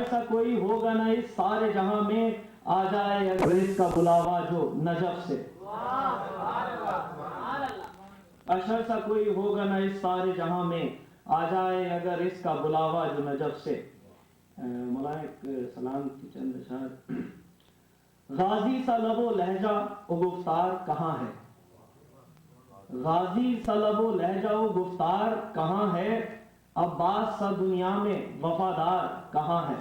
अशर सा कोई होगा ना इस सारे जहां में, आ जाए अगर इसका बुलावा जो नजफ से। अशर सा कोई होगा ना इस सारे जहां में, आ जाए अगर इसका बुलावा जो नजफ से। मौलाना सलाम की चंद अशार। गाजी सा लबो लहजा ओ गुफ्तार कहाँ है, गाजी सा लबो लहजा ओ गुफ्तार कहाँ है, अब्बास सा दुनिया में वफादार कहाँ है।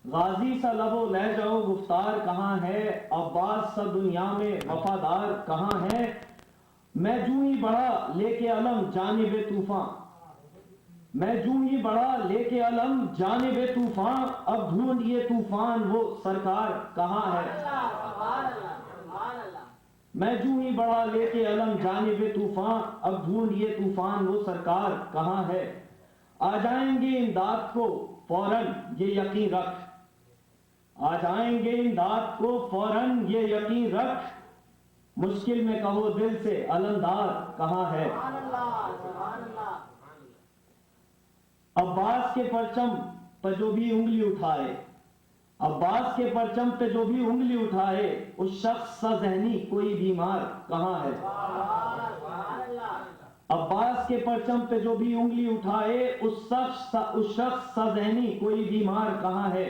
गाजी सा लबो लहजा ओ गुफ्तार कहाँ है, अब्बास सा दुनिया में वफादार कहाँ है। मैं जूं ही बढ़ा लेके अलम जानिबे तूफान, मैं जूं ही बढ़ा लेके अलम जानिबे तूफान, अब ढूंढ ये तूफान वो सरकार कहाँ है। मैं जूं ही बढ़ा लेके अलम जानिबे तूफान, अब ढूंढ ये तूफान वो सरकार कहाँ है। आ जाएंगे इमदाद को फौरन ये यकीन रख, आ जाएंगे इमदाद को फौरन ये यकीन रख, मुश्किल में कहो दिल से अलंदार कहाँ है। अब्बास के परचम पर जो भी उंगली उठाए, अब्बास के परचम पे जो भी उंगली उठाए, उस शख्स सा ज़हनी कोई बीमार कहाँ है। अब्बास के परचम पे जो भी उंगली उठाए, उस शख्स सा ज़हनी कोई बीमार कहाँ है।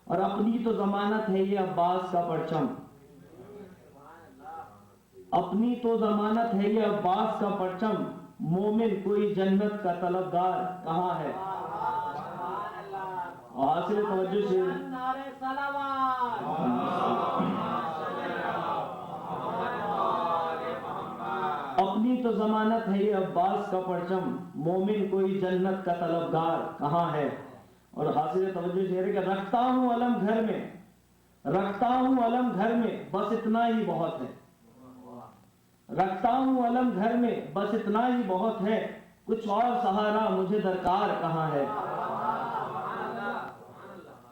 और अपनी तो जमानत है ये अब्बास का परचम, अपनी तो जमानत है ये अब्बास का परचम, मोमिन कोई जन्नत का तलबगार कहाँ है। हासिल तवज्जो से अपनी तो जमानत है ये अब्बास का परचम, मोमिन कोई जन्नत का तलबगार कहाँ है। और हासिल तवज्जो शेर है कि रखता हूँ अलम घर में, रखता हूँ अलम घर में, बस इतना ही बहुत है। रखता हूँ अलम घर में बस इतना ही बहुत है, कुछ और सहारा मुझे दरकार कहाँ है।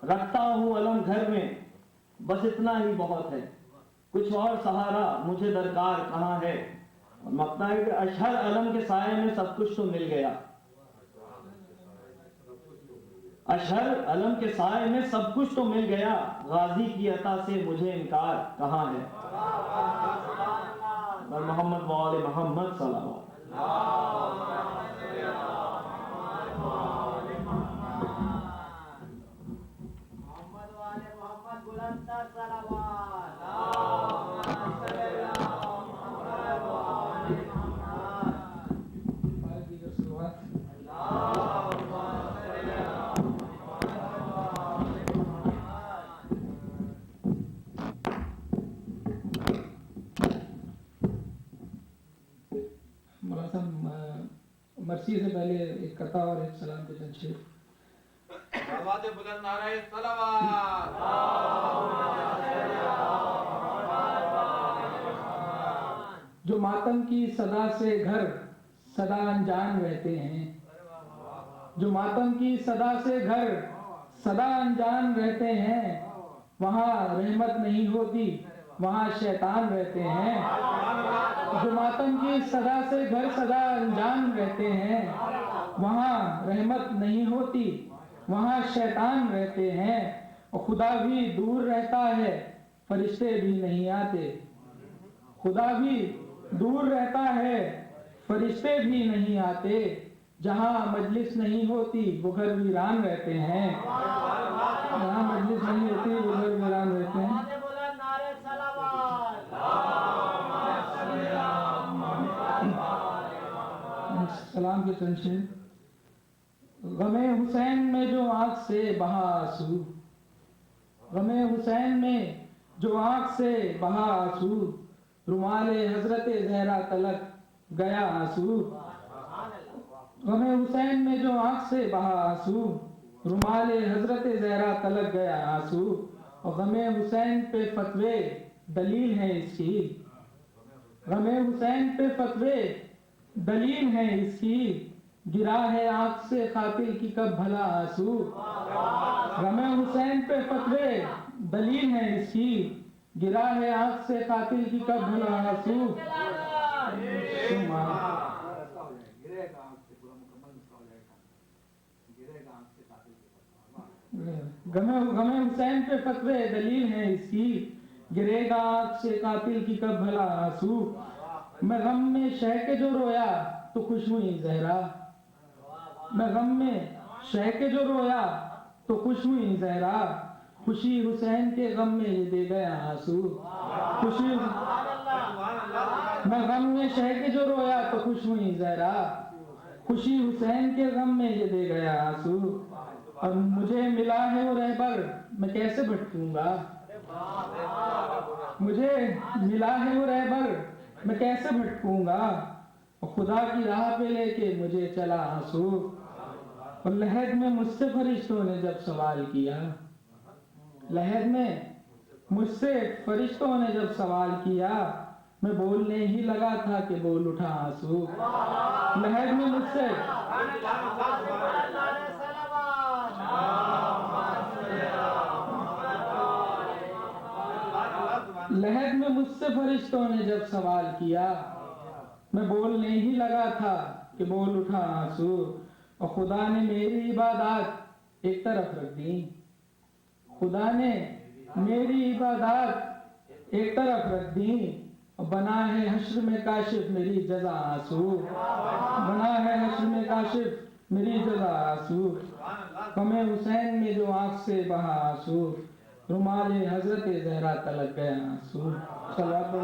रखता हूँ अलम घर में बस इतना ही बहुत है, कुछ और सहारा मुझे दरकार कहाँ है। और मकता है कि अशहर अलम के साए में सब कुछ तो मिल गया, अशहर अलम के साए में सब कुछ तो मिल गया, गाजी की अता से मुझे इनकार कहाँ है। और मोहम्मद वाले मोहम्मद सल्लल्लाहु मर्सी से पहले एक कथा और एक सलाम के संक्षेप। बुलंद नारे सलावत। जो मातम की सदा से घर सदा अनजान रहते हैं, जो मातम की सदा से घर सदा अनजान रहते हैं, वहाँ रहमत नहीं होती वहाँ शैतान रहते हैं। जो मातम की सदा से घर सदा अनजान रहते हैं, वहाँ रहमत नहीं होती वहाँ शैतान रहते हैं। और खुदा भी दूर रहता है फरिश्ते भी नहीं आते, खुदा भी दूर रहता है फरिश्ते भी नहीं आते। जहाँ मजलिस नहीं होती वो घर वीरान रहते हैं, जहाँ मजलिस नहीं होती वो घर वीरान रहते हैं। सलाम के संक्षेप। गमे हुसैन में जो आंख से बहा आंसू, गमे हुसैन में जो आंख से बहा आंसू, रुमाले हजरत जहरा तलक गया आंसू। गमे हुसैन में जो आंख से बहा आंसू, रुमाले हजरत जहरा तलक गया आंसू। और गमे हुसैन पे फतवे दलील है इसकी, गमे हुसैन पे फतवे दलील है इसकी। गिरा है आंख से कातिल की कब भला आंसू, गमे हुसैन पे फतवे दलील है इसकी। गिरा है आंख से कातिल की कब भला आंसू। गमे गमे हुसैन पे फतवे दलील है इसकी, गिरेगा आँख से कातिल की कब भला आंसू। मैं गम में शह के जो रोया तो खुश हुई जहरा, मैं गम में शह के जो रोया तो खुश हुई जहरा, खुशी हुसैन के गम में ये दे गया आंसू। खुशी मैं गम में शह के जो रोया तो खुश हुई जहरा, खुशी हुसैन के गम में ये दे गया आंसू। और मुझे मिला है वो रहबर मैं कैसे भटकूंगा, मुझे मिला है वो रहबर मैं कैसे भटकूंगा, और खुदा की राह पे लेके मुझे चला आंसू। और लहद में मुझसे फरिश्तों ने जब सवाल किया, लहद में मुझसे फरिश्तों ने जब सवाल किया, मैं बोलने ही लगा था कि बोल उठा आंसू। लहद में मुझसे लहद में मुझसे फरिश्तों ने जब सवाल किया, मैं बोलने ही लगा था कि बोल उठा आंसू। और खुदा ने मेरी इबादत एक तरफ रख दी, खुदा ने मेरी इबादत एक तरफ रख दी, और बना है हश्र में काशिफ मेरी जजा आंसू, बना है हश्र में काशिफ मेरी जजा आंसू। गमे हुसैन में जो आंख से बहा आंसू, रुमाले हजरत जहरा तलक गया आंसू। सलात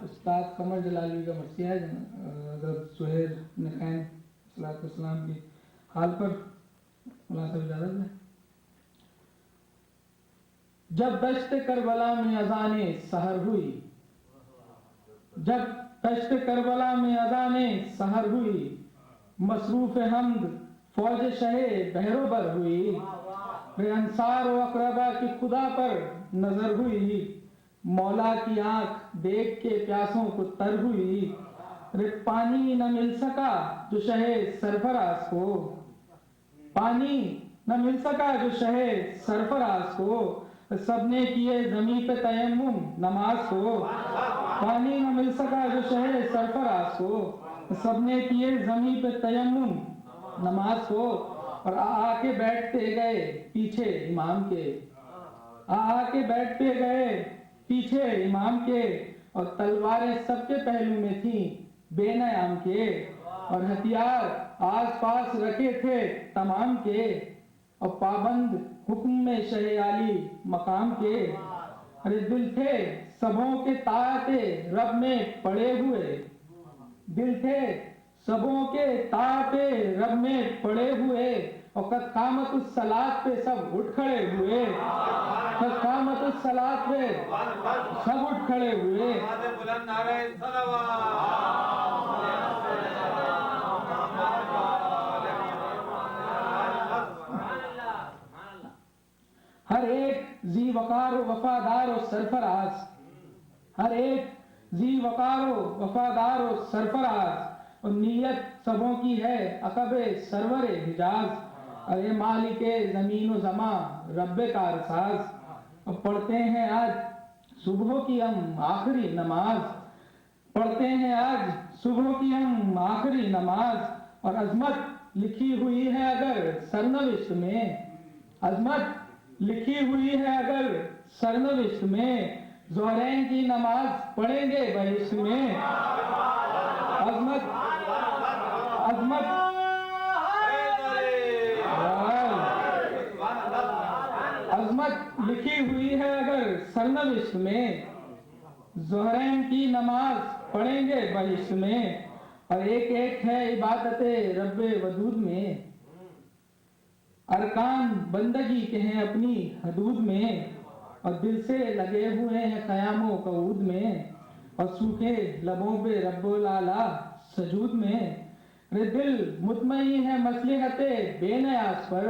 उस्ताद कमर जलाली का मरसिया है हजरत सुहेल नखैन सलाम की हाल पर मुलाकात इजाजत है। जब दश्त करबला में अजाने सहर हुई, जब दश्त करबला में अजाने सहर हुई, मसरूफ हमद फौज शहे बहरोबर हुई, वे अंसार व अकरबा की खुदा पर नजर हुई, मौला की आंख देख के प्यासों को तर हुई। रे पानी न मिल सका जो शहे सरफराज को, पानी न मिल सका जो शहे सरफराज को, सबने किए जमी पे तयम्मुम नमाज को। पानी न मिल सका जो शहे सरफराज को, सबने किए जमी पे तयम्मुम नमाज को। और आके बैठते गए पीछे इमाम के, आके बैठते गए पीछे इमाम के, और तलवारें सबके पहलू में थी बेनयाम के, और हथियार आस पास रखे थे तमाम के, और पाबंद हुक्म में शहे आली मकाम के। अरे दिल थे सबों के ताते रब में पड़े हुए, दिल थे सबों के ताते रब में पड़े हुए, और कद कामत उस सलात पे सब उठ खड़े हुए, कद कामत उस सलात पे सब उठ खड़े हुए। हर एक जी वकार वफादार और सरफराज, हर एक जी वकार वफादार और सरफराज, और नीयत सबों की है अकबे सरवरे हिजाज। अरे मालिके जमीन व जमा रब्बे कारसाज, और पढ़ते हैं आज सुबह की हम आखिरी नमाज, पढ़ते हैं आज सुबह की हम आखिरी नमाज। और अजमत लिखी हुई है अगर सरनविश्त में, अजमत लिखी हुई है अगर सरनविश्त में, ज़ोहरैन की नमाज पढ़ेंगे बहिश्त में। अजमत अजमत अजमत लिखी हुई है अगर सरनविश्त में, ज़ोहरैन की नमाज पढ़ेंगे बहिश्त में। और एक एक है इबादते रब्बे वदूद में, अरकान बंदगी के हैं अपनी हदूद में, और दिल से लगे हुए हैं क़यामो कऊद में, और सूखे लबों पे रब्बुल आला सजूद में। रे दिल मुतमईन है मसलिहते बेनयास पर,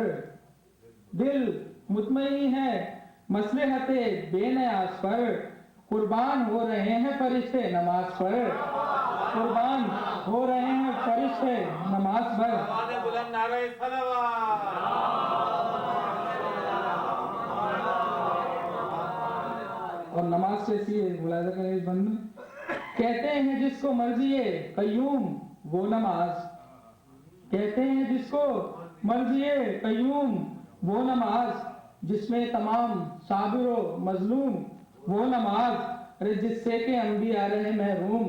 दिल मुतमईन है मसलिहते बेनयास पर, कुर्बान हो रहे हैं फरिश्ते नमाज पर, कुर्बान हो रहे हैं फरिश्ते नमाज पर। और नमाज से इसलिए मुलाजा करें इस बंद में, कहते हैं जिसको मर्जी है कयूम वो नमाज, कहते हैं जिसको मर्जिए कयूम वो नमाज, जिसमें तमाम साबिरो मजलूम वो नमाज, अरे जिससे के अंबिया रहे महरूम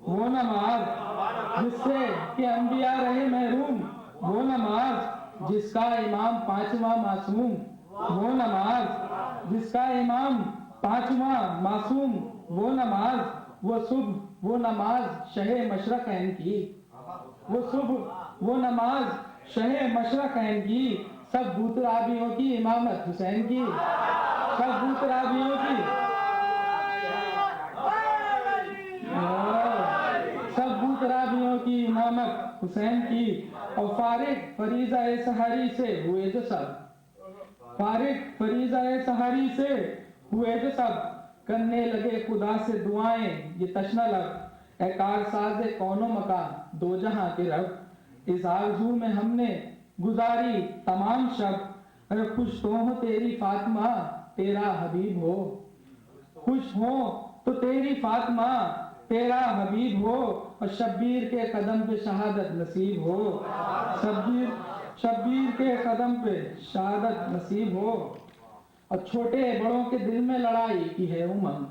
वो नमाज, जिससे के अंबिया रहे महरूम वो नमाज, जिसका इमाम पांचवा मासूम वो नमाज, जिसका इमाम पांचवा मासूम वो नमाज, वो सुबह वो नमाज शहे मशरक़ैन की, वो सुबह वो नमाज शहे मशरक़ैन की, सब बूतराबियों की इमामत हुसैन की, सब बूतराबियों की, सब बूतराबियों की इमामत हुसैन की। और फारिग फरीज़ा सहारी से हुए जो सब, फारिग फरीज़ा सहारी से हुए जो सब, करने लगे खुदा से दुआएं ये तशना लब, ए कारसाज़े कौनो मकान दो जहां के रब, इस आरज़ू में हमने गुजारी तमाम शब, अरे खुश तो हो तेरी फातिमा तेरा हबीब हो, खुश हो तो तेरी फातिमा तेरा हबीब हो, और शब्बीर के कदम पे शहादत नसीब हो, शब्बीर के कदम पे शहादत नसीब हो। और छोटे बड़ों के दिल में लड़ाई की है उमंग,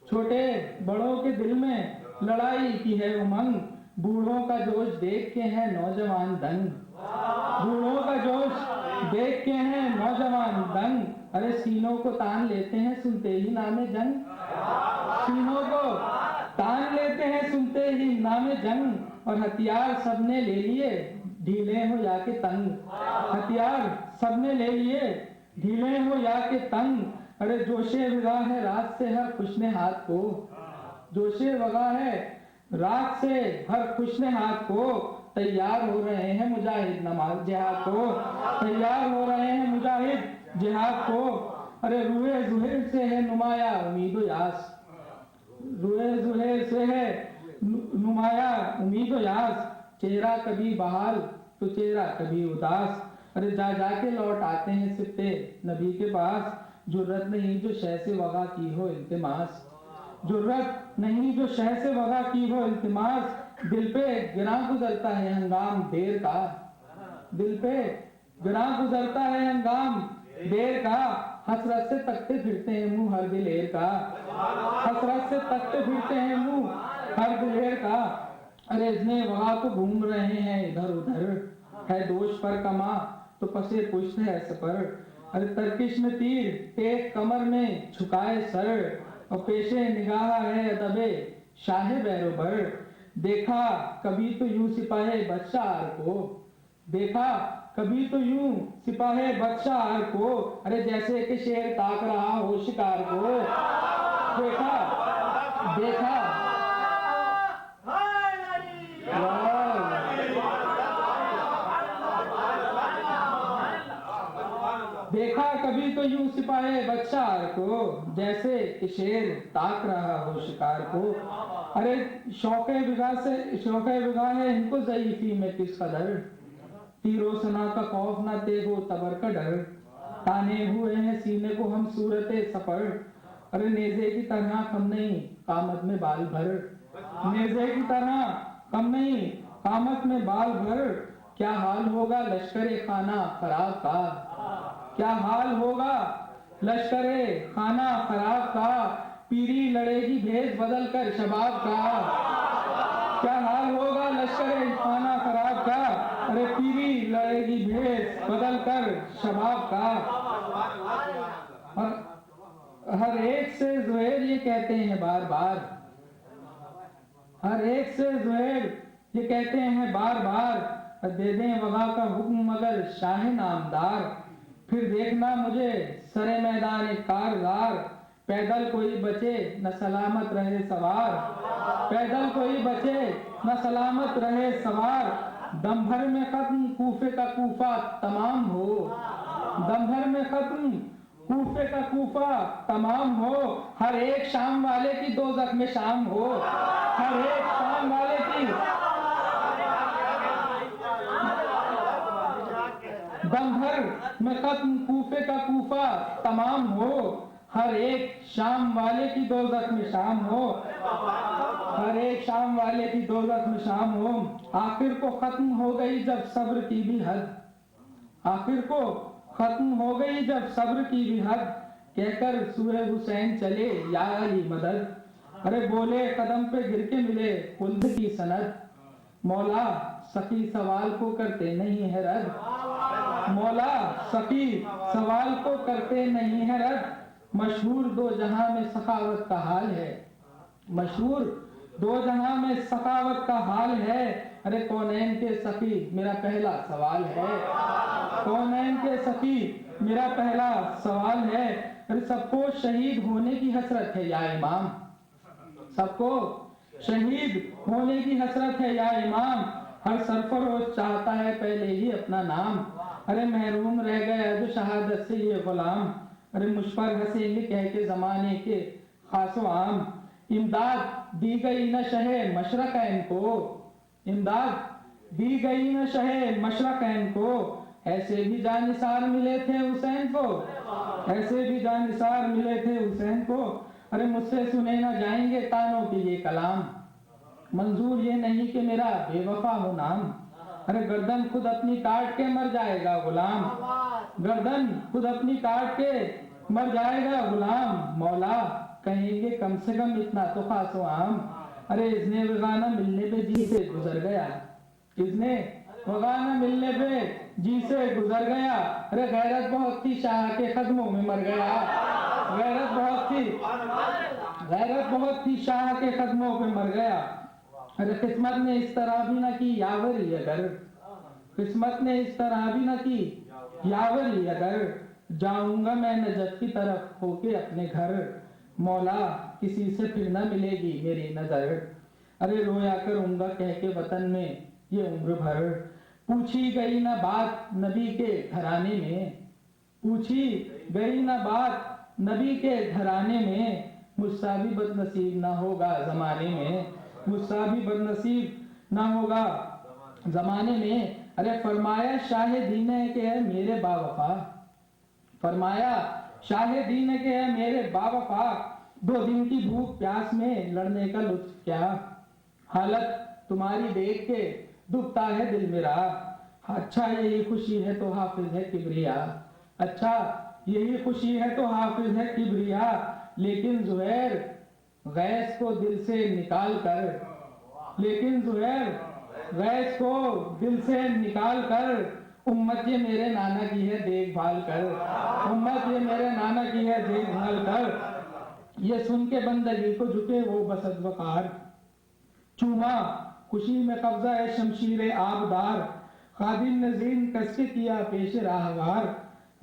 छोटे बड़ों के दिल में लड़ाई की है उमंग, बूढ़ों का जोश देख के है नौजवान दंग, बूढ़ों का जोश देख के है नौजवान दंग, अरे सीनों को तान लेते हैं सुनते ही नामे जंग, सीनों को तान लेते हैं सुनते ही नामे जंग, और हथियार सबने ले लिए ढीले हो या के तंग, हथियार सबने ले लिए ढीले हो या के तंग, अरे जोशे वगा है रात से हर खुशने हाथ को, जोशे वगा है रात से हर खुशने हाथ को, तैयार हो रहे हैं मुजाहिद नमाज जिहाद को, तैयार हो रहे हैं मुजाहिद जिहाद को, अरे रूए जुहेर से है नुमाया उम्मीदो यास, रूए जुहेर से है नुमाया उम्मीदो यास, चेहरा कभी बहाल तो चेहरा कभी उदास, अरे जा जाके लौट आते हैं सिप्ते नबी के पास, जुर्रत नहीं जो शह से वगा की हो इल्तिमास, जुर्रत नहीं जो शह से वगा की हो इल्तिमास, दिल पे गिरा गुजरता है हंगाम देर का, दिल पे गिरा गुजरता है हंगाम देर का, हसरत से तकते फिरते हैं मुंह हर दिलेर का, हसरत से तकते फिरते हैं मुंह हर दिलेर का, अरे इतने वगा को घूम रहे हैं इधर उधर, है दोष पर कमा तो पसे पुष्ट है सफर, अरे तरकिश में तीर टेक कमर में झुकाए सर, और पेशे निगाह है अदबे शाह बैरोबर, देखा कभी तो यूं सिपाहे बदशाह को, देखा कभी तो यूं सिपाहे बदशाह को, अरे जैसे कि शेर ताक रहा हो शिकार को, देखा देखा देखा कभी तो यूं सिपाहे बदशाह को, जैसे कि शेर ताक रहा हो शिकार को, अरे शौके बिगा है इनको ज़ईफ़ी में किस कदर, तीरो सना का खौफ ना तेगो तबर का डर, ताने हुए हैं सीने को हम सूरते सफर, अरे नेज़े की तरह कम नहीं कामत में बाल भर, नेज़े की तरह कम नहीं कामत में बाल भर, क्या हाल होगा लश्करे खाना खराब का, क्या हाल होगा लश्करे खाना खराब का, पीरी लड़ेगी भेष बदल कर शबाब का, क्या हाल होगा लश्करे खाना खराब का, अरे पीरी लड़ेगी भेष बदल कर शबाब का। हर एक से ज़ुहैर ये कहते हैं बार बार, हर एक से ज़ुहैर ये कहते हैं बार बार, दे दें वगा का हुक्म मगर शाह नामदार, फिर देखना मुझे सरे मैदान कारज़ार, पैदल कोई बचे न सलामत रहे सवार, पैदल कोई बचे न सलामत रहे सवार, दम भर में खत्म कूफे का कूफा तमाम हो, दम भर में खत्म कूफे का कूफा तमाम हो, हर एक शाम वाले की दोज़ख में शाम हो, हर एक शाम वाले की दम भर में खत्म कूफे का कूफा तमाम हो, हर एक शाम वाले की दोज़ख में शाम हो, हर एक शाम वाले की दौलत में शाम हो। आखिर को खत्म हो गई जब सब्र की भी हद, आखिर को खत्म हो गई जब सब्र की भी हद, कहकर सूहे हुसैन चले या अली मदद। अरे बोले कदम पे गिर के मिले खुल्द की सनद, मौला सखी सवाल को करते नहीं है रद, मौला सखी सवाल को करते नहीं है रद। मशहूर दो जहां में सखावत का हाल है, मशहूर दो जहां में सखावत का हाल है। अरे कौनैन के सखी मेरा पहला सवाल है, कौनैन के सखी मेरा पहला सवाल है। अरे सबको शहीद होने की हसरत है या इमाम, सबको शहीद होने की हसरत है या इमाम। हर सरफरोश चाहता है पहले ही अपना नाम, अरे महरूम रह गया जो शहादत से ये गुलाम। अरे मुझ पर हंसेंगे कह के जमाने के खासो आम, इमदाद दी गई न शहे मशरक़ैन को, इमदाद दी गई न शहे मशरक़ैन को। ऐसे भी जानिसार मिले थे हुसैन को, ऐसे भी जानिसार मिले थे हुसैन को। अरे मुझसे सुने ना जाएंगे तानों के ये कलाम, मंजूर ये नहीं कि मेरा बेवफा हो नाम। अरे गर्दन खुद अपनी काट के मर जाएगा गुलाम, गर्दन खुद अपनी काट के मर जाएगा गुलाम। मौला कहेंगे कम से कम इतना तो खासो आम। अरे इसने वगाना मिलने पे जी से गुजर गया, इसने वगाना मिलने पे जी से गुजर गया। अरे गैरत बहुत थी शाह के कदमों में मर गया, गैरत बहुत थी, गैरत बहुत थी शाह के कदमों पे मर गया। अरे किस्मत ने इस तरह भी ना की यावरी अगर, किस्मत ने इस तरह भी ना की यावरी अगर। जाऊंगा मैं नजत की तरफ होके अपने घर, मौला किसी से फिर ना मिलेगी मेरी नजर। अरे रोया करूंगा कह के वतन में ये उम्र भर। पूछी गई ना बात नबी के घराने में, पूछी गई ना बात नबी के घराने में। मुझसा भी बदनसीब ना होगा जमाने में, मुझसा भी बदनसीब ना होगा जमाने में। अरे फरमाया शाहे दीन के है मेरे बावफा, फरमाया शाहे दीन के है मेरे बावफा। 2 दिन की भूख प्यास में लड़ने का लुत्फ क्या, हालत तुम्हारी देख के दुखता है दिल मेरा। अच्छा यही खुशी है तो हाफिज है किबरिया, अच्छा यही खुशी है तो हाफिज है किबरिया। लेकिन जुहैर गैस को दिल से निकाल कर, लेकिन जुहैर गैस को दिल से निकाल कर। उम्मत ये मेरे नाना की है देखभाल कर, उम्मत ये मेरे नाना की है देखभाल कर। ये सुन के बंदगी को झुके वो बसद वकार, चूमा खुशी में कब्जा है शमशीर आबदार। खादिम ने ज़ीन कसके किया पेश राहवार,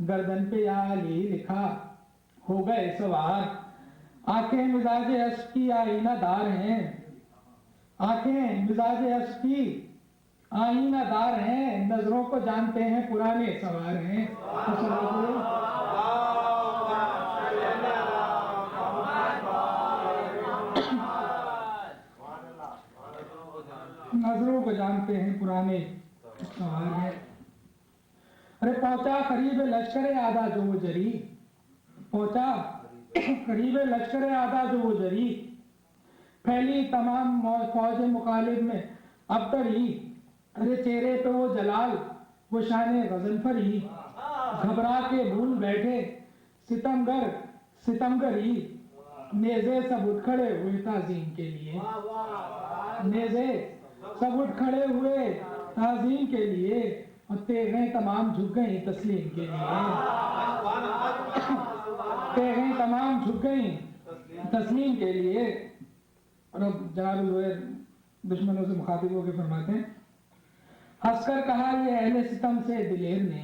गर्दन पे या अली लिखा हो गए सवार। आंखें मिजाजे अश्क की आईनादार हैं, आंखें मिजाजे अश्क की आईनादार हैं। नजरों को जानते हैं पुराने सवार हैं। नजरों को जानते हैं पुराने सवार हैं। अरे पहुंचा करीब लश्कर आधा जो वो जरी, पहुंचा करीब लश्कर आधा जो वो जरी। फैली तमाम फौज मुखालिफ में अब तरी। अरे चेहरे पे वो जलाल वो शान गजनफरी, घबरा के भूल बैठे सितमगर सितमगरी। नेज़े सब उठ खड़े हुए ताज़ीम के लिए, नेज़े सब उठ खड़े हुए ताज़ीम के लिए। और तेगें तमाम झुक गई तस्लीम के लिए, तेगें तमाम झुक गई तस्लीम के लिए। और अब जनाब दुश्मनों से मुखातिब होकर फरमाते हैं, हंसकर कहा ये अहले सितम से दिलेर ने,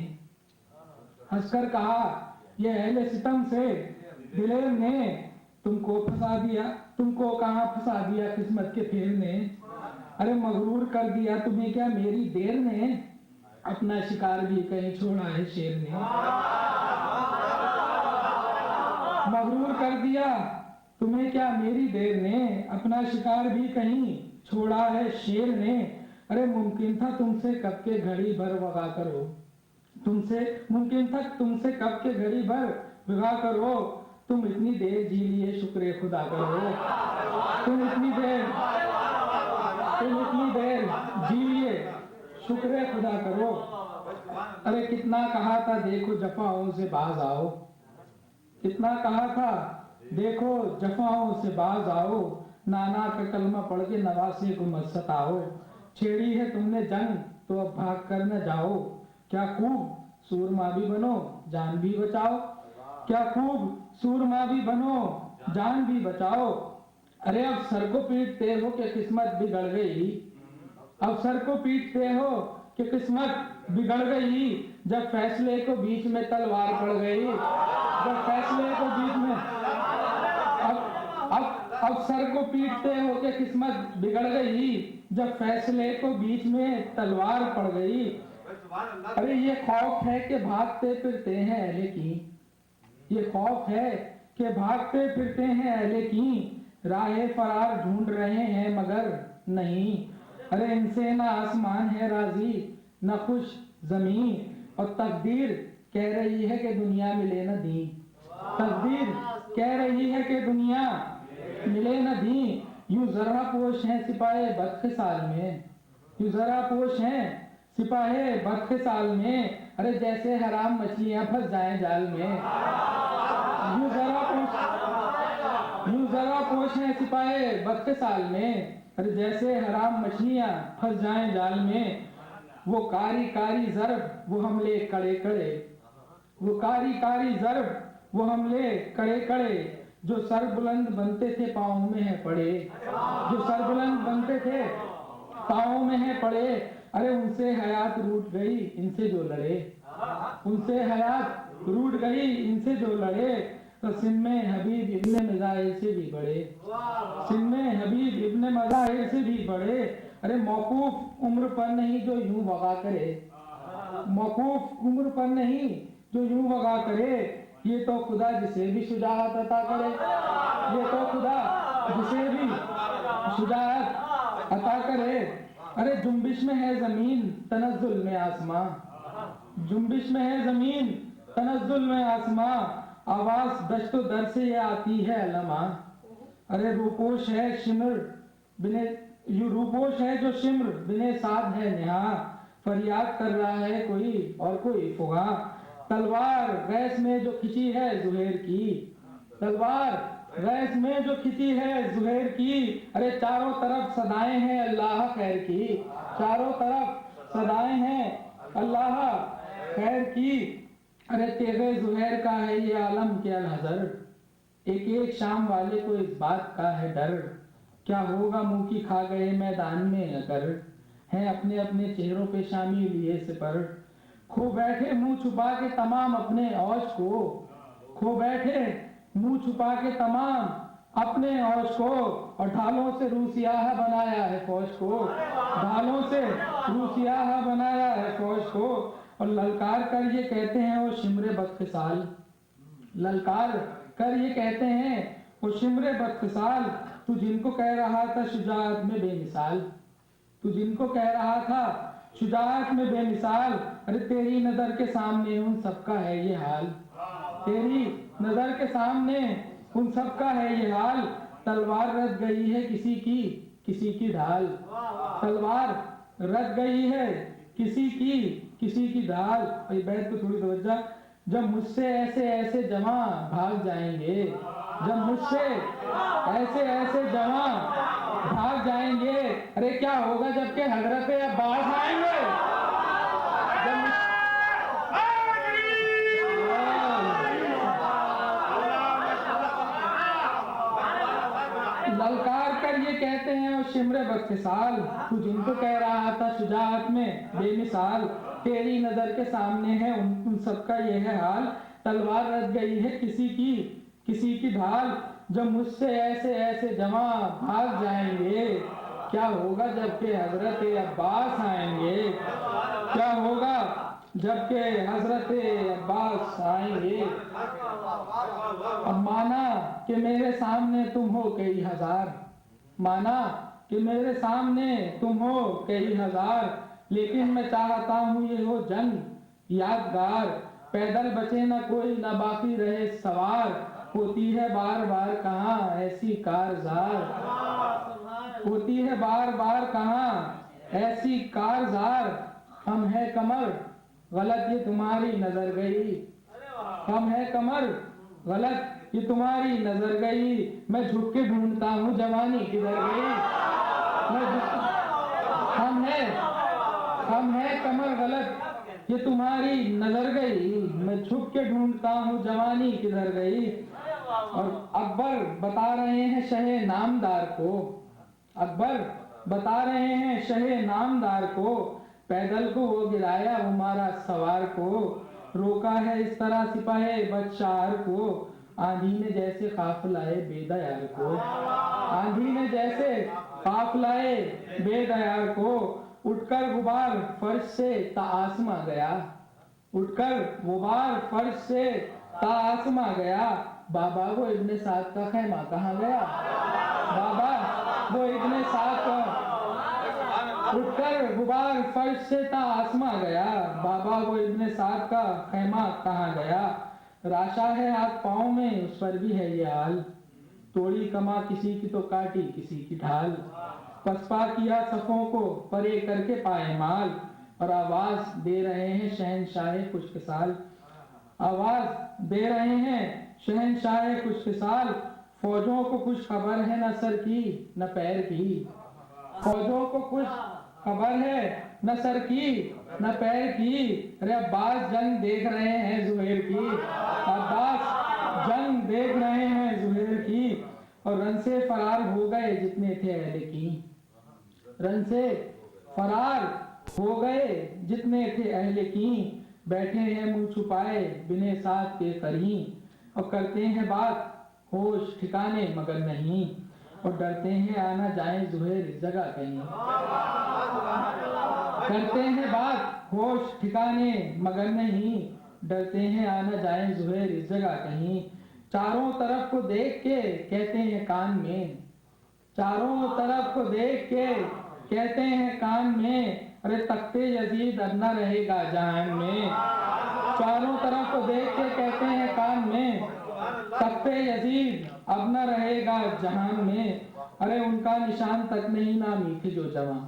हंसकर कहा ये अहले सितम से दिलेर ने। तुमको फंसा दिया, तुमको कहाँ फंसा दिया किस्मत के फेर ने। अरे मगरूर कर दिया तुम्हें क्या मेरी देर ने, अपना शिकार भी कहीं छोड़ा है शेर ने। मगरूर कर दिया तुम्हें क्या मेरी देर ने, अपना शिकार भी कहीं छोड़ा है शेर ने। अरे मुमकिन था तुमसे कब के घड़ी भर वगा करो, तुमसे मुमकिन था तुमसे कब के घड़ी भर वगा करो। तुम इतनी देर जी लिए, शुक्र खुदा करो। तुम इतनी देर जी लिए, शुक्र खुदा करो। अरे कितना कहा था देखो जफाओं से बाज आओ, कितना कहा था देखो जफाओं से बाज आओ, नाना का कलमा पढ़ के नवासे को मत सताओ। छेड़ी है तुमने जंग तो अब भाग कर न जाओ, क्या खूब सूरमा भी बनो जान भी बचाओ, क्या खूब सूरमा भी बनो जान भी बचाओ। अरे अब सर को पीटते हो कि किस्मत बिगड़ गई, अब सर को पीटते हो कि किस्मत बिगड़ गई, जब फैसले को बीच में तलवार पड़ गई, जब फैसले को बीच में अब सर को पीटते हो कि किस्मत बिगड़ गई, जब फैसले को बीच में तलवार पड़ गई। अरे ये खौफ है कि भागते फिरते हैं अहले की, ये खौफ है कि भागते फिरते हैं अहले की, राहे फरार ढूंढ रहे हैं मगर नहीं। अरे इनसे ना आसमान है राजी न खुश जमीन, और तकदीर कह रही है कि दुनिया मिले न दी, तकदीर कह रही है कि दुनिया मिले न दी। यूं जरा पोश हैं सिपाही बदखिसाल में, यूं जरा पोश हैं सिपाही बदखिसाल में, अरे जैसे हराम मछलियां फंस जाएं जाल में। यूं जरा पोश हैं सिपाही बदखिसाल में, अरे जैसे हराम मछलियां फंस जाएं जाल में। वो कारी कारी ज़र्ब वो हमले कड़े कड़े, वो कारी कारी ज़र्ब वो हमले कड़े कड़े, जो सर बुलंद बनते थे पाँव में है पड़े, जो सर बुलंद बनते थे पाँव में है पड़े। अरे उनसे हयात रूठ गई इनसे जो लड़े, उनसे हयात रूठ गई इनसे जो लड़े, तो सिंध में हबीब इब्ने मज़ाहिर से भी बड़े, सिंध में हबीब इब्ने मज़ाहिर से भी बड़े। अरे मौकूफ उम्र पर नहीं जो यूं वगा करे, मौकूफ उम्र पर नहीं जो यूं वगा करे, ये तो खुदा जिसे भी शुजाअत अता करे, ये तो खुदा जिसे भी शुजाअत अता करे। अरे जुम्बिश में है जमीन तनज़्ज़ुल में आसमां, जुम्बिश में है जमीन तनज़्ज़ुल में आसमां, आवाज दश्तो दर से ये आती है अलमा। अरे रूपोश है शिमर बिने, यू रूपोश है जो शिमर बिने साध है नेहा, फरियाद कर रहा है कोई और कोई फुगा। तलवार गैस में जो खिंची है जुहैर की, तलवार गैस में जो खिंची है जुहैर की, अरे चारों तरफ सदाएं हैं अल्लाह खैर की, चारों तरफ सदाएं हैं अल्लाह खैर की। अरे तेगे जुहैर का है ये आलम क्या नजर, एक एक शाम वाले को इस बात का है डर, क्या होगा मुंह की खा गए मैदान में अगर, हैं अपने अपने चेहरों पे शामी लिए सिपर। खो बैठे मुंह छुपा के तमाम अपने औश को, खो बैठे मुंह छुपा के तमाम अपने औश को, और ढालों से रूसियाह बनाया है फौज को, ढालों से रूसियाह बनाया है फौज को। और ललकार कर ये कहते हैं वो शिमरे बदखिसाल, ललकार कर ये कहते हैं वो शिमरे बदखिसाल, तू जिनको कह रहा था शुजाअत में बेमिसाल, तू जिनको कह रहा था शुजाअत में बेमिसाल, अरे तेरी नजर के सामने उन सबका है ये हाल, तेरी नजर के सामने उन सबका है ये हाल। तलवार रच गई है किसी की ढाल, तलवार रच गई है किसी की ढाल। भाई बैठ को थोड़ी तवज्जो, जब मुझसे ऐसे ऐसे जवां भाग जाएंगे, जब मुझसे ऐसे ऐसे जवां भाग जाएंगे, अरे क्या होगा जबकि हजरत अब्बास आएंगे, जब ललकार कर ये कहते हैं और शिमरे बदखिसाल, तू जिनको कह रहा था शुजाअत में बेमिसाल, तेरी नजर के सामने है उन सबका ये है हाल। तलवार रच गई है किसी की ढाल, जब मुझसे ऐसे ऐसे जवां भाग जाएंगे, क्या होगा जबकि हजरत अब्बास आएंगे, क्या होगा जबकि हजरत अब्बास आएंगे। अब माना कि मेरे सामने तुम हो कई हजार, माना कि मेरे सामने तुम हो कई हजार, लेकिन मैं चाहता हूँ ये हो जंग यादगार, पैदल बचे ना कोई ना बाकी रहे सवार, होती है बार बार कहाँ ऐसी कारज़ार, होती है बार बार कहाँ ऐसी कारज़ार। हम है कमर गलत ये तुम्हारी नजर गई, हम है कमर गलत ये तुम्हारी नजर गई। मैं झुक के ढूंढता हूँ जवानी किधर गई, मैं हम है कमर गलत ये तुम्हारी नजर गई। मैं छुप के ढूंढता हूँ जवानी किधर गई। और अकबर बता रहे हैं शहे नामदार को, अकबर बता रहे हैं शहे नामदार को, पैदल को वो गिराया वो मारा सवार को। रोका है इस तरह सिपाही बदशार को, आंधी ने जैसे काफिलाए बेदयार को, आंधी ने जैसे काफिलाए बेदयार को। उठकर गुबार फर्श से ता आसमां गया, उठकर गुबार फर्श से ता आसमां गया। बाबा वो इब्ने साद का खैमा कहाँ गया, बाबा वो इब्ने साद का, उठकर गुबार फर्श से ता आसमां गया। बाबा वो इब्ने साद का खैमा कहाँ गया। राशा है हाथ पाँव में उस पर भी है ये हाल, तोड़ी कमा किसी की तो काटी किसी की ढाल। पसपा किया सफों को परे करके पाए माल, और आवाज दे रहे हैं शहनशाह खुश्क साल, आवाज दे रहे हैं शहनशाह खुश्क साल। फौजों को कुछ खबर है न सर की न पैर की, फौजों को कुछ खबर है न सर की न पैर की। अरे अब्बास जंग देख रहे हैं जुबैर की, अब्बास जंग देख रहे हैं जुबैर की। और रन से फरार हो गए जितने थे अहले की, रन से फरार हो गए जितने थे अहले की। बैठे हैं मुंह छुपाए बिने साथ के करीं, और करते हैं बात होश ठिकाने मगर नहीं, और डरते हैं आना जाए जुहैर इस जगह कहीं। करते हैं बात होश ठिकाने मगर नहीं, डरते हैं आना जाए जुहैर इस जगह कहीं। चारों तरफ को देख के कहते हैं कान में, चारों तरफ को देख के कहते हैं कान में, अरे तख्ते यजीद अब न रहेगा जहान में। चारों तरफ को देख के कहते हैं कान में, तख्ते यजीद अब न रहेगा जहान में। अरे उनका निशान तक नहीं नामी थे जो जवां,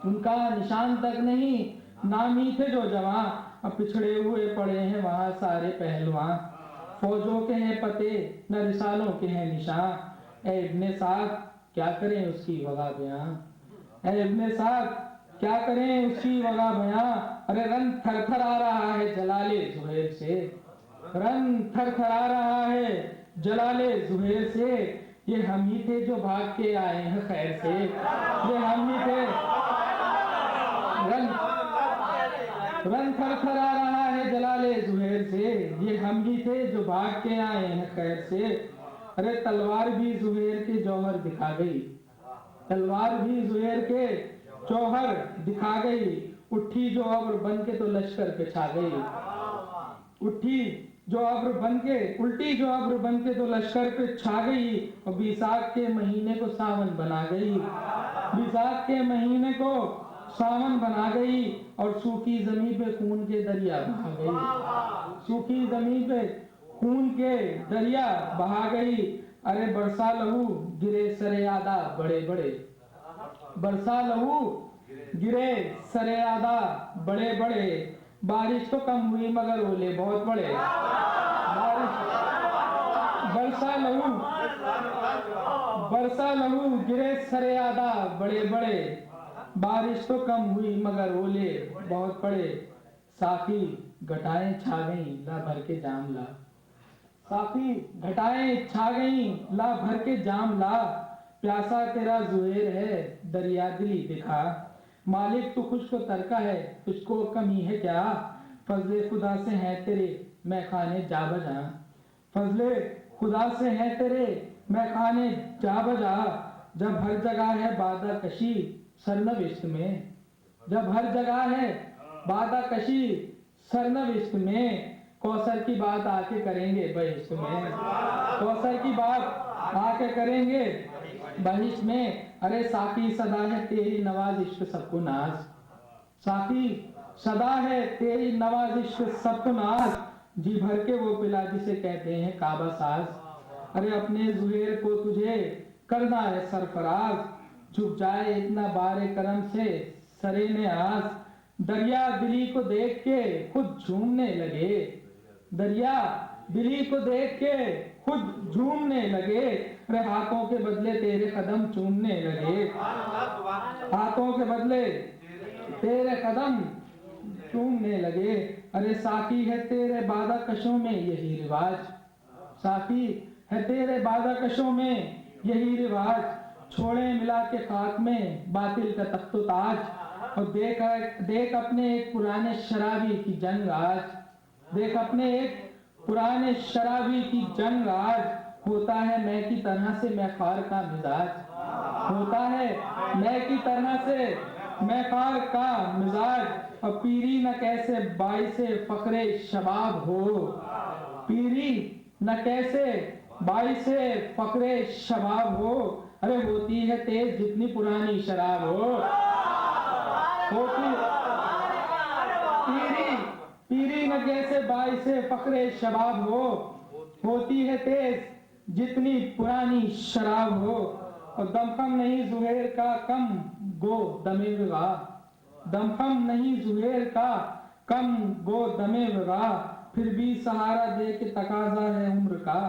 उनका निशान तक नहीं नामी थे जो जवां। अब पिछड़े हुए पड़े हैं वहां सारे पहलवान, फौजों के हैं पते न रिसालों के हैं निशान। ए इब्ने साद क्या करें उसकी वगा बयां, ए इब्ने साद क्या करें उसकी वगा बयां। अरे रन थरथर आ रहा है जलाले जुहैर से, रन थरथरा रहा है जलाले जुहैर से। ये हम ही थे जो भाग के आए हैं खैर से, ये हम ही थे। रन थरथरा रहा है जलाले जुहैर से, ये हम ही थे जो भाग के आए हैं खैर से। अरे तलवार भी जुहैर के जौहर दिखा गई, तलवार भी जुहैर के जौहर दिखा गई। उठी जो अब्र बन के तो लश्कर पे छा गई, उठी जो अब्र बन के, उल्टी जो अब्र बन के तो लश्कर पे छा गई। और बैसाख के महीने को सावन बना गई, बैसाख के महीने को सावन बना गई। और सूखी जमीन पे खून के दरिया बहा गई, सूखी जमीन पे खून के दरिया बहा गई। अरे बरसा लहू गिरे सरे आदा बड़े बड़े, बरसा लहू गिरे सरे आदा बड़े बड़े। बारिश तो कम हुई मगर ओले बहुत बड़े, बरसा लहू गिरे सरे आदा बड़े बड़े। बारिश तो कम हुई मगर ओले बहुत पड़े। साकी घटाएं छा गई ला भर के जाम ला, साकी घटाएं छा गई ला भर के जाम ला। प्यासा तेरा जुहैर है दरिया दिली दिखा, मालिक तू खुश को तरका है तुझको कमी है क्या। फजले खुदा से है तेरे मैं खाने जा बजा, फजले खुदा से है तेरे मैं खाने जा बजा। जब हर जगह है बादा कशी सरनविश्त में, जब हर जगह है बादा कशी सरनविश्त में। कौसर की बात आके करेंगे बहिश्त में, कौसर की बात आके करेंगे बहिश्त में। अरे साकी सदा है तेरी नवाजिश सबको नाज, साकी सदा है तेरी नवाजिश सबको नाज। जी भर के वो पिला जिसे कहते हैं काबा साज। अरे अपने जुहेर को तुझे करना है सरफराज, झुक जाए इतना बारे करम से सरे ने आस। दरिया दिली को देख के खुद झूमने लगे, दरिया दिली को देख के खुद झूमने लगे। अरे हाथों के बदले तेरे कदम चूमने लगे, हाथों के बदले तेरे कदम चूमने लगे। अरे साकी है तेरे बादा कशों में यही रिवाज, साकी है तेरे बादा कशों में यही रिवाज। छोड़े मिला के खाक में बातिल का तख्तो ताज, और देख अपने एक पुराने शराबी की जंग आज, देख अपने एक पुराने शराबी की जंग आज। होता है मैं की तरह से मैखार का मिजाज, होता है मैं की तरह से मैखार का मिजाज। और पीरी न कैसे बाइसे फकरे शबाब हो, पीरी न कैसे बाइसे फकरे शबाब हो। अरे होती है तेज जितनी पुरानी शराब हो, होती पीरी न कैसे बाइसे फकरे शबाब हो। होती है तेज जितनी पुरानी शराब हो। और दमखम नहीं जुहेर का कम गो दमे विगा, दमखम नहीं जुहेर का कम गो दमे विगा। फिर भी सहारा दे के तकाजा है उम्र का,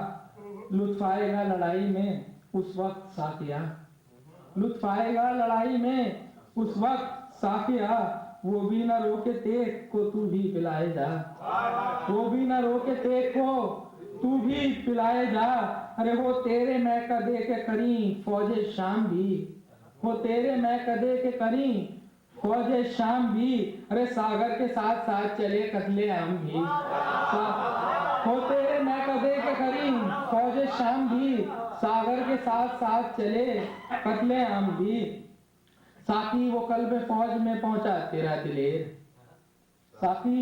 लुत्फ आएगा लड़ाई में उस वक्त साकिया, लुत्फ आएगा लड़ाई में उस वक्त साकिया। वो भी ना रोके तेग को तू भी पिलाए जा, वो भी ना रोके तेग को तू भी पिलाए जा। अरे हो तेरे मैं कदे के करी फौजे शाम भी, हो तेरे मैं कदे के करी फौजे शाम भी। अरे सागर के साथ साथ चले कतले आम भी, हो तेरे मैं कदे के करी फौजे शाम भी। सागर के साथ साथ चले कतले आम भी। साकी वो कल्बे फौज में पहुंचा तेरा दिलेर, साकी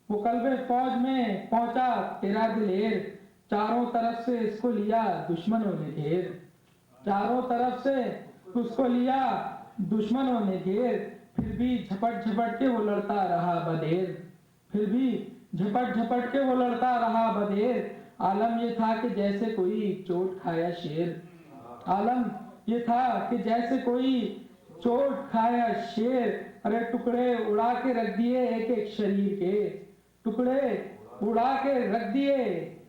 वो कल्बे फौज में पहुंचा तेरा दिलेर। चारों तरफ से इसको लिया दुश्मनों ने घेर, चारों तरफ से उसको लिया दुश्मनों ने घेर। फिर भी झपट झपट के वो लड़ता रहा बदेर, फिर भी झपट झपट के वो लड़ता रहा बदेर। आलम ये था कि जैसे कोई चोट खाया शेर, आलम ये था कि जैसे कोई चोट खाया शेर। अरे टुकड़े उड़ा के रख दिए एक एक शरीर के, टुकड़े उड़ा के रख दिए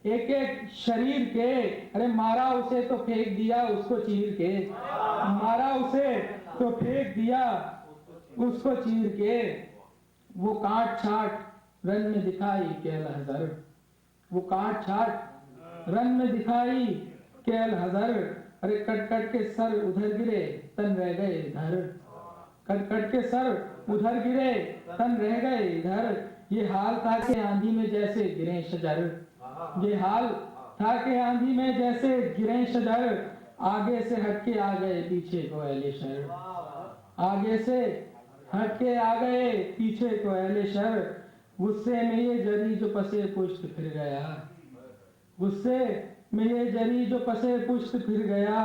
एक एक शरीर के। अरे मारा उसे तो फेंक दिया उसको चीर के, मारा उसे तो फेंक दिया उसको चीर के। वो काट छाट रन में दिखाई केल हजर, वो काट छाट रन में दिखाई केल हजर। अरे कट कट के सर उधर गिरे तन रह गए इधर, कट कट के सर उधर गिरे तन रह गए इधर। ये हाल था कि आंधी में जैसे गिरे शजर, ये हाल था कि आंधी में जैसे गिरे शजर। आगे से हटके आ गए पीछे को अहले शर, आगे से हटके आ गए पीछे को अहले शर। गुस्से में ये जरी जो पसे पुष्ट फिर गया, गुस्से में ये जरी जो पसे पुष्ट फिर गया।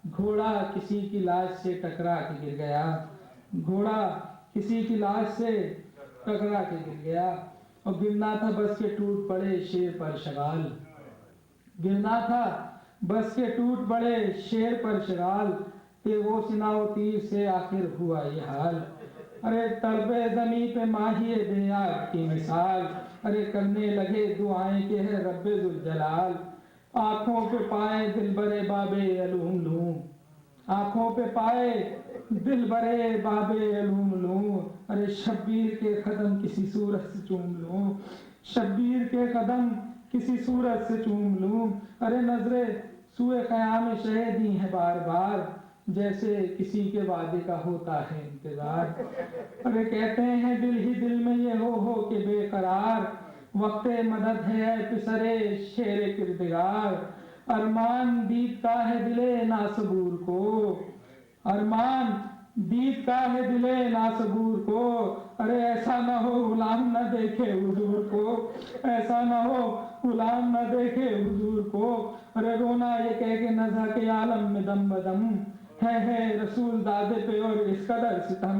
घोड़ा किसी की लाश से टकरा के गिर गया, घोड़ा किसी की लाश से टकरा के गिर गया। और गिरना था बस के टूट पड़े शेर पर शगाल, गिरना था बस के टूट पड़े शेर पर शगाल। ते वो सिनाओ तीर से आखिर हुआ ये हाल। अरे तड़पे जमी पे माहिए बेयार की मिसाल। अरे करने लगे दुआएं के है रब्बे जुल जलाल। आंखों पे पाए दिल बरे बाबे अलूम लूम, आंखों पे पाए दिल बरे बाबे अलूम लूम। अरे शब्बीर के कदम किसी सूरत से चूम लूं, शब्बीर के कदम किसी सूरत से चूम लूं। अरे नजरे सुए क़याम शहीदी है बार बार, जैसे किसी के वादे का होता है इंतजार। अरे कहते हैं दिल ही दिल में ये हो के बेकरार। वक्ते मदद है पिसरे शेरे किरदगार। अरमान दीदता है दिले नासबूर को, अरमान दीदता है दिले नासबूर को। अरे ऐसा ना हो गुलाम न देखे हुजूर को, ऐसा ना हो गुलाम न देखे हुजूर को। अरे रोना ये कह के नज़ा के आलम में दम बदम है रसूल दादे पे और इस कदर सितम।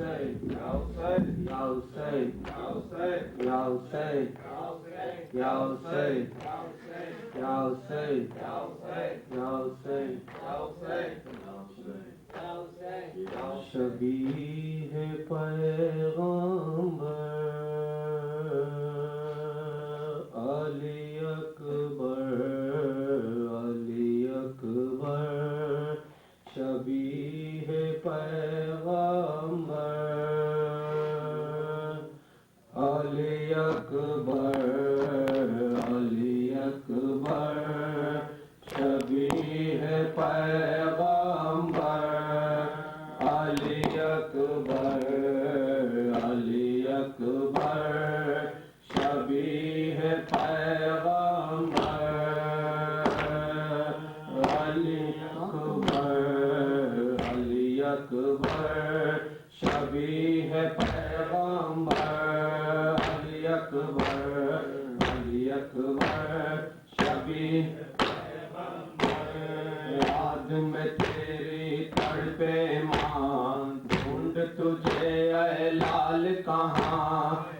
Hussein, Ya Hussein, Ya Hussein, Ya Hussein, Ya Hussein, Ya Hussein, Ya Hussein, Ya Hussein, Ya Hussein, Ya Hussein, Ya Hussein, Ya Hussein, शबीह पैगंबर अली अकबर शबीह पैगंबर अली अकबर शबीह पैगंबर अली अकबर शबीह पैगंबर अली अकबर शबीह पैगंबर अली अकबर शबीह याद में तेरी तड़पे माँ ढूंढ तुझे ऐ लाल कहाँ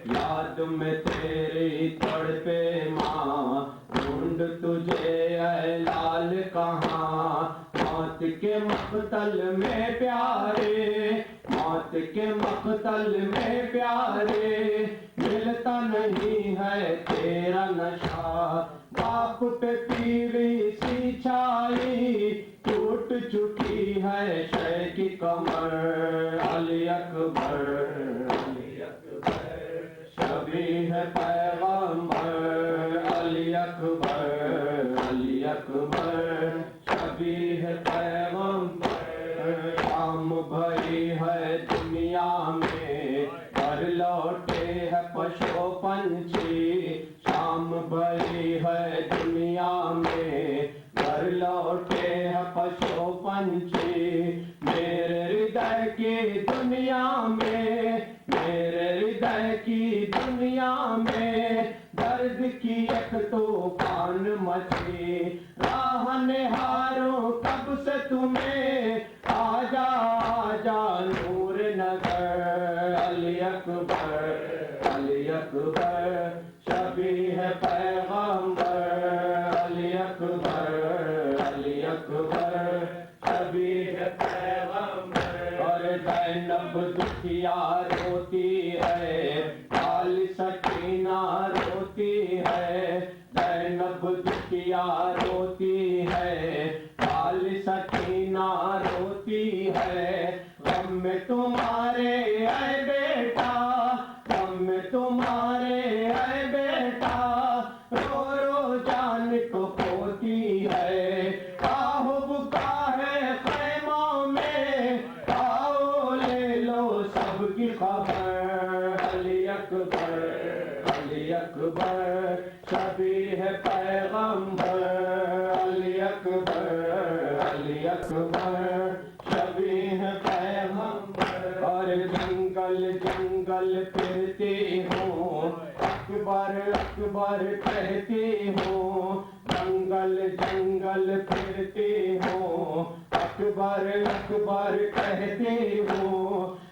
याद में तेरी तड़पे माँ ढूंढ तुझे ऐ लाल कहाँ मौत के मक़तल में प्यारे मौत के मक़तल में प्यारे मिलता नहीं है तेरा नशा बाप पे पीली सी छाई टूट चुकी है शय की कमर अली अकबर शबीह पैगंबर अली अकबर शबीह पैगंबर शाम भरी है दुनिया में घर लौटे है पशु पंछी शाम भरी है दुनिया में घर लौटे है पशु पंछी मेरे हृदय की दुनिया में मेरे हृदय की दुनिया में दर्द की एक तूफान मची राह निहारूं कब से तुम्हें आजा आजा नूर नगर अली अकबर शबीह पैगंबर अली अकबर शबीह पैगंबर और ज़ैनब दुखिया रोती है लाल सकीना रोती है ज़ैनब दुखिया रोती है लाल सकीना रोती है गम में तुम्हारे ऐ बेटा गम में तुम्हारे ऐ बेटा रो रो जान को खोती है काहो बुका है खैमों में आओ ले लो सबकी खबर अली अकबर शबीह पैगंबर अली अकबर शबीह पैगंबर और जंगल जंगल फिरती हूँ अकबर अकबर कहती हूँ जंगल जंगल फिरती हूँ अकबर अकबर कहती हूँ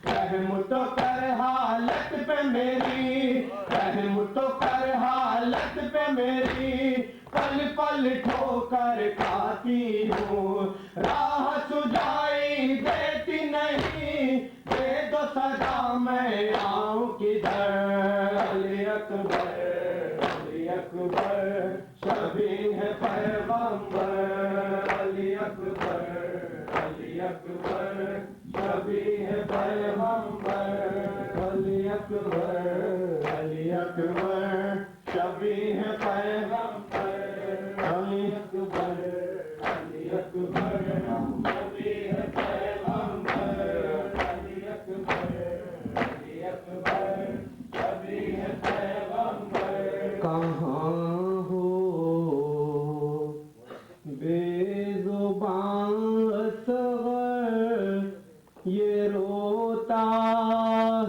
रहम तो कर हालत पे मेरी रहम तो कर हालत पे मेरी पल पल ठोकर खाती हूँ राह सुझाई देती नहीं दे दो सदा मैं आऊं किधर अली अकबर शबीह पैगंबर अली अकबर शबीह पैगंबर अली अकबर शबीह पैगंबर अली अकबर शबीह पैगंबर अली अकबर शबीह पैगंबर कहाँ हो बेजुबान असगर ये रोता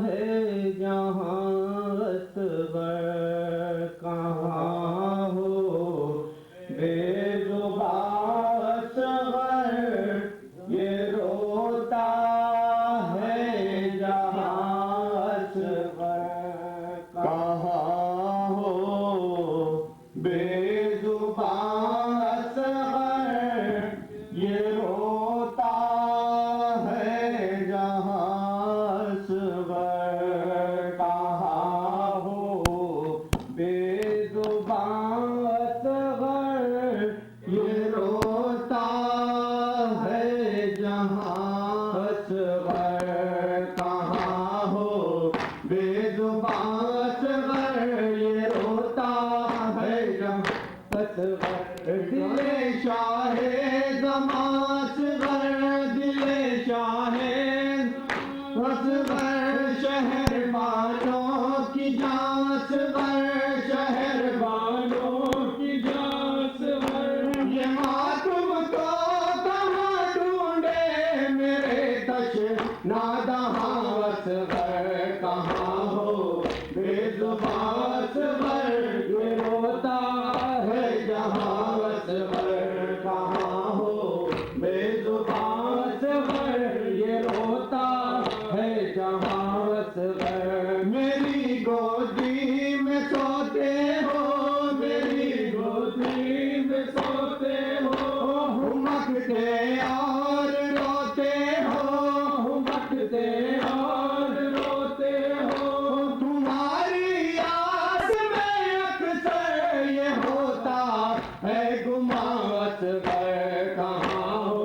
है जहाँ असगर शहर वालों की जांच वर, शहर वालों की जांच वर। ये मातम को कहाँ ढूंढे मेरे तशनादहास वर, कहाँ हो बेजुबास वर। ये रोता है जहां वर, कहाँ हो बेजुबास वर। ये रोता है जहां वर। मेरी गोदी में सोते हो, मेरी गोदी में सोते हो। हुमकते और रोते हो, हुमकते और रोते हो। तुम्हारी याद में अक्सर ये होता है गुमावत वर, कहाँ हो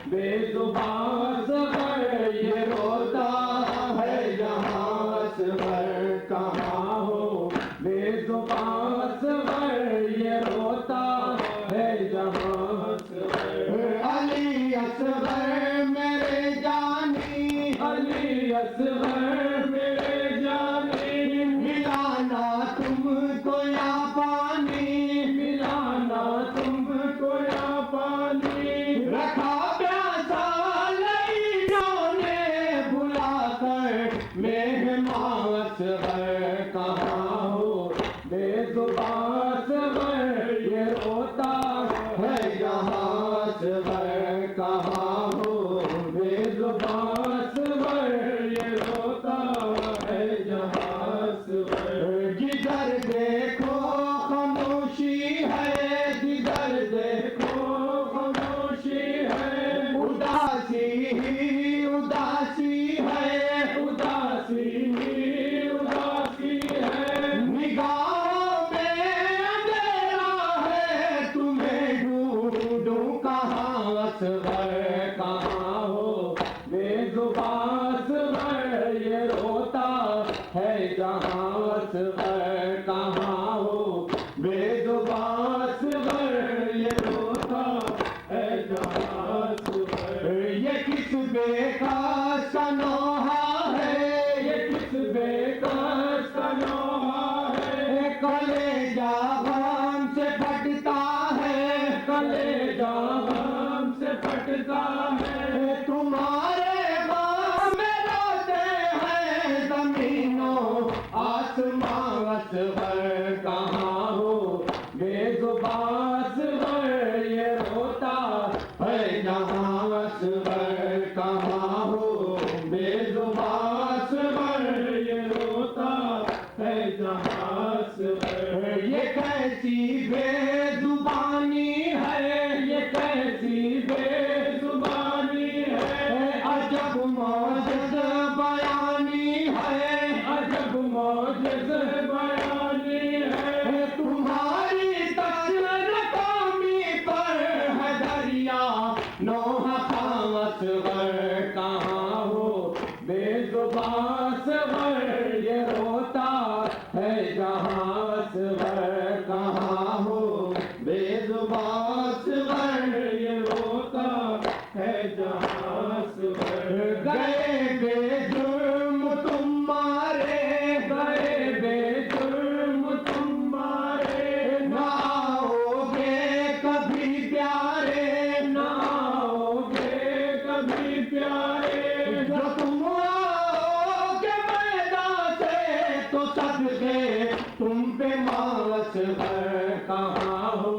बेजुबास वर। ये रोता है जहां वर, कहाँ हो बेजुबास वर। ये रोता है जहां वर। अली असगर मेरे जानी, अली असगर मेरे जानी। मिलाना तुमको या पानी, मिलाना तुमको या पानी। रखा प्यासा लइयों ने बुलाकर मेहमास वर, कहाँ हो बेजुबास वर। ये रोता है जहां वर, कहाँ हो बेजुबास वर। ये रोता है जहां वर। जिधर देखो खामोशी है, जिधर देखो खामोशी है। उदासी ही उदासी है, उदासी ही उदासी है। निगाहों में अंधेरा है, तुम्हें ढूंढूं कहाँ असगर, कहाँ हो बेजुबास वर। ये रोता है जहां असगर, कहाँ हो बेजुबास वर। ये रोता है जहां असगर। ये किस बेकार सनोहा है, ये किस बेकार सनोहा है। कलेजा गम से फटता है, कलेजा गम से फटता है। तुम्हारे गम में रोते हैं जमीनों आसमां असगर, कहाँ हो बेजुबास वर। ये रोता है जहां असगर, कहाँ हो बेजुबास वर। ये रोता है जहां असगर। ये कैसी बेजुबानी है, ये कैसी बेजुबानी है। अजब मौजज़ बयानी है, अजब मौजज़ बयानी है। तुम्हारी तशनकामी पर है दरिया नौहा खामत वर, कहाँ हो बेजुबास वर। ये रोता है जहां वर, कहाँ हो बेजुबास वर। ये रोता है जहां वर। गए बेजुर्म तुम मारे, गए बेजुर्म तुम मारे। ना आओगे कभी प्यारे, ना आओगे कभी प्यारे। जो तुम आओगे मैदान से तो सदके तुम पे मास वर, कहाँ हो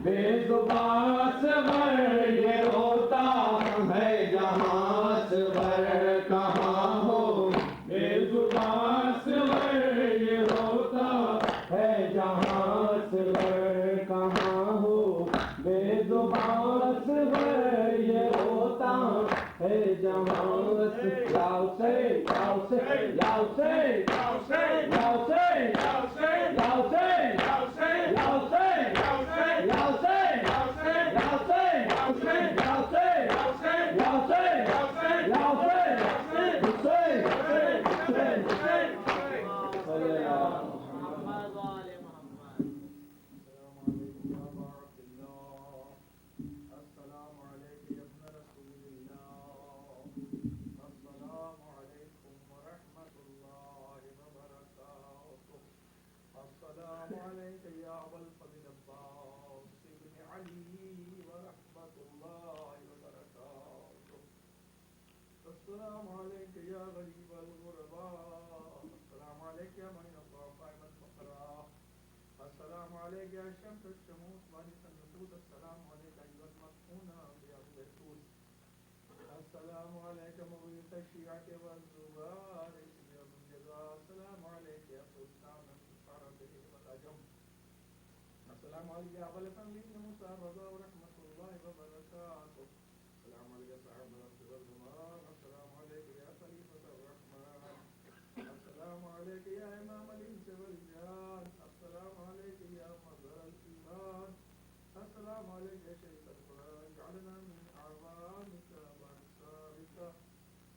बेजुबास वर। ये रोता है जहां वर, कहाँ हो बेजुबास वर। ये रोता है जहां वर, कहाँ हो बेजुबास वर। ये रोता है जहां याव से याव से याव से याव से याव से याव से याव से याव से याव से याव से याव से याव से याव से याव से याव से याव से याव से याव से याव से अस्सलाम अलैका या गरीबल गुरबा अस्सलाम अलैका या मन क़ाइमल फ़क़रा अस्सलाम अलैका या शम्स अश-शमूस वारिसन नसूद अस्सलाम अलैका अय्युहल मदफूना बिअबद बहतूस अस्सलाम अलैका मुग़ीथ अश-शियाअत वज़-ज़ुगार बिअबद जज़ा अस्सलाम अलैका या सुल्तान अल-फ़रद वल अजम अस्सलाम अलैका या अबल तंज़ील मूसा रज़ा व रहमतुल्लाहि व बरकातुहू अस्सलाम अलैका साहिब वल ज़मान अस्सलाम अलैका या खलीफतुर रहमान अस्सलाम अलैका या इमाम अल-इंस वल जान अस्सलाम अलैका या मज़हर अल-ईमान अस्सलाम अलैका या शरीक अल-कुरान जअलना मिन अवानिका व अंसारिका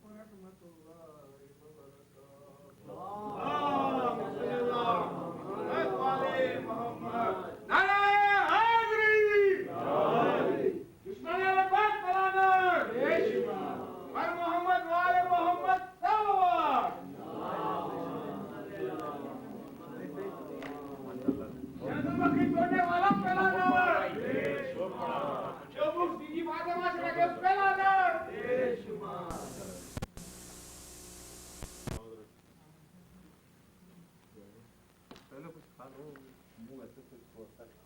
व रहमतुल्लाहि व बरकातुहू पहले कुछ खा लो, मुंह ऐसे कुछ होता है।